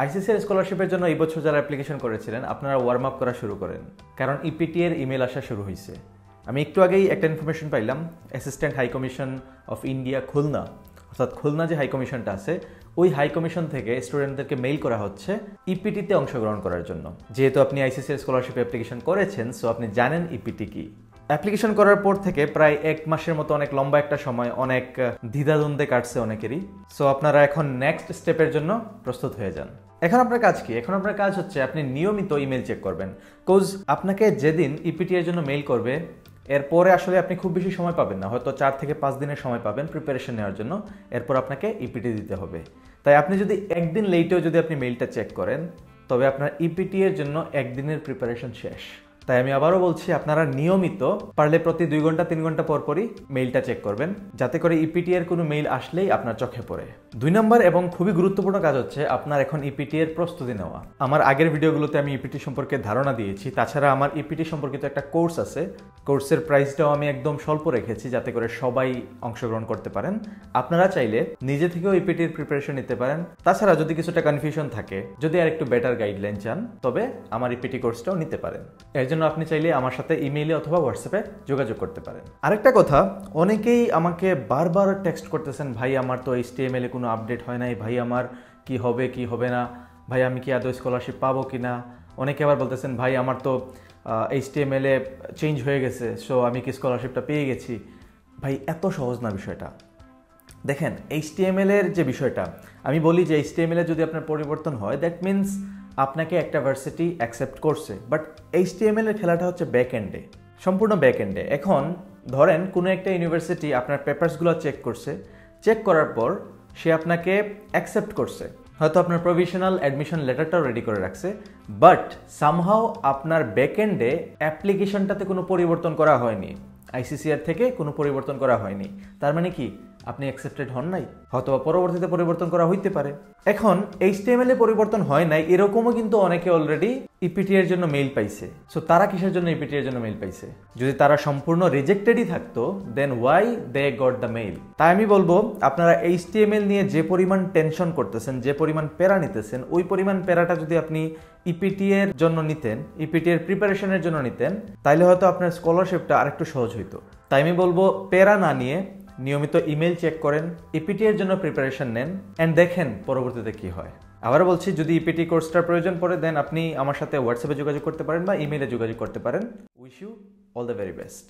ICCR স্কলারশিপের জন্য এই বছর যারা অ্যাপ্লিকেশন করেছিলেন আপনারা ওয়ার্ম আপ করা শুরু করেন, কারণ ইপিটি এর ইমেল আসা শুরু হয়েছে। আমি একটু আগেই একটা ইনফরমেশন পাইলাম, assistant high commission of India Khulna, অর্থাৎ খুলনা যে হাই কমিশনটা আছে ওই হাই কমিশন থেকে স্টুডেন্টদেরকে মেইল করা হচ্ছে ইপিটিতে অংশগ্রহণ করার জন্য। যেহেতু আপনি আইসিসিআর স্কলারশিপ অ্যাপ্লিকেশন করেছেন, সো আপনি জানেন ইপিটি কি। অ্যাপ্লিকেশন করার পর থেকে প্রায় 1 মাসের মতো অনেক লম্বা একটা সময়, অনেক দ্বিধাদ্বন্দ্বে কাটছে অনেকেরই। সো আপনারা এখন নেক্সট স্টেপের জন্য প্রস্তুত হয়ে যান। এখন আপনার কাজ কি? এখন আপনার কাজ হচ্ছে আপনি নিয়মিত ইমেল চেক করবেন। কোজ আপনাকে যেদিন ইপিটি এর জন্য মেইল করবে এরপরে আসলে আপনি খুব বেশি সময় পাবেন না, হয়তো 4 থেকে 5 দিনের সময় পাবেন প্রিপারেশন নেওয়ার জন্য। এরপর আপনাকে ইপিটি দিতে হবে। তাই আপনি যদি একদিন লেটেও যদি আপনি মেইলটা চেক করেন তবে আপনার ইপিটি এর জন্য একদিনের প্রিপারেশন শেষ। তাই আমি আবারও বলছি, আপনারা নিয়মিত পারলে প্রতি 2 ঘন্টা 3 ঘন্টা পর পরই মেইলটা চেক করবেন, যাতে করে ইপিটি এর কোনো মেইল আসলেই আপনার চোখে পড়ে। 2 নম্বর এবং খুবই গুরুত্বপূর্ণ কাজ হচ্ছে আপনার এখন ইপিটি এর প্রস্তুতি নেওয়া। আমার আগের ভিডিওগুলোতে আমি ইপিটি সম্পর্কে ধারণা দিয়েছি। তাছাড়া আমার ইপিটি সম্পর্কিত একটা কোর্স আছে, কোর্সের প্রাইসটাও আমি একদম স্বল্প রেখেছি যাতে করে সবাই অংশগ্রহণ করতে পারেন। আপনারা চাইলে নিজে থেকেও ইপিটির প্রিপারেশন নিতে পারেন। তাছাড়া যদি কিছুটা কনফিউশন থাকে, যদি আর একটু বেটার গাইডলাইন চান, তবে আমার ইপিটি কোর্সটাও নিতে পারেন। এর জন্য আপনি চাইলে আমার সাথে ইমেইলে অথবা হোয়াটসঅ্যাপে যোগাযোগ করতে পারেন। আরেকটা কথা, অনেকেই আমাকে বারবার টেক্সট করতেছেন, ভাই আমার তো এইচটিএমএল এ কোনো আপডেট হয় নাই, ভাই আমার কি হবে কি হবে না, ভাই আমি কি আদৌ স্কলারশিপ পাবো কি না। অনেকে আবার বলতেছেন, ভাই আমার তো এইচটিএমএল এ চেঞ্জ হয়ে গেছে, সো আমি কি স্কলারশিপটা পেয়ে গেছি। ভাই এত সহজ না বিষয়টা। দেখেন, এইচটিএমএল এর যে বিষয়টা, আমি বলি যে এইচটিএমএল এ যদি আপনার পরিবর্তন হয় দ্যাট মিনস আপনাকে একটা ভার্সিটি অ্যাকসেপ্ট করছে। বাট এইচটিএমএল এর খেলাটা হচ্ছে ব্যাক এন্ডে, সম্পূর্ণ ব্যাক এন্ডে। এখন ধরেন কোনো একটা ইউনিভার্সিটি আপনার পেপারসগুলো চেক করছে, চেক করার পর সে আপনাকে অ্যাকসেপ্ট করছে, হয়তো আপনার প্রভিশনাল অ্যাডমিশন লেটারটাও রেডি করে রাখছে, বাট সামহাও আপনার ব্যাক এন্ডে অ্যাপ্লিকেশনটাতে কোনো পরিবর্তন করা হয়নি, আইসিসিআর থেকে কোনো পরিবর্তন করা হয়নি। তার মানে কি আপনি অ্যাকসেপ্টেড হন নাই, হয়তো পরবর্তীতে পরিবর্তন করা হইতে পারে। এখন এইচটিএমএল এ পরিবর্তন হয় নাই এরকমও কিন্তু অনেকে অলরেডি ইপিটি এর জন্য মেইল পাইছে। সো তারা কিসের জন্য ইপিটি এর জন্য মেইল পাইছে? যদি তারা সম্পূর্ণ রিজেক্টেডই থাকতো then why they got the mail. তাই আমি বলবো, আপনারা এইচটিএমএল নিয়ে যে পরিমাণ টেনশন করতেছেন, যে পরিমাণ প্যারা নিতেছেন, ওই পরিমাণ প্যারাটা যদি আপনি ইপিটি এর জন্য নিতেন, ইপিটি এর প্রিপারেশনের জন্য নিতেন, তাইলে হয়তো আপনার স্কলারশিপটা আরেকটু সহজ হইতো। তাই আমি বলবো, প্যারা না নিয়ে নিয়মিত ইমেল চেক করেন, ইপিটি এর জন্য প্রিপারেশন নেন এন্ড দেখেন পরবর্তীতে কি হয়। আবার বলছি, যদি ইপিটি কোর্সটার প্রয়োজন পড়ে দেন আপনি আমার সাথে হোয়াটসঅ্যাপে যোগাযোগ করতে পারেন বা ইমেইলে যোগাযোগ করতে পারেন। Wish you all the very best.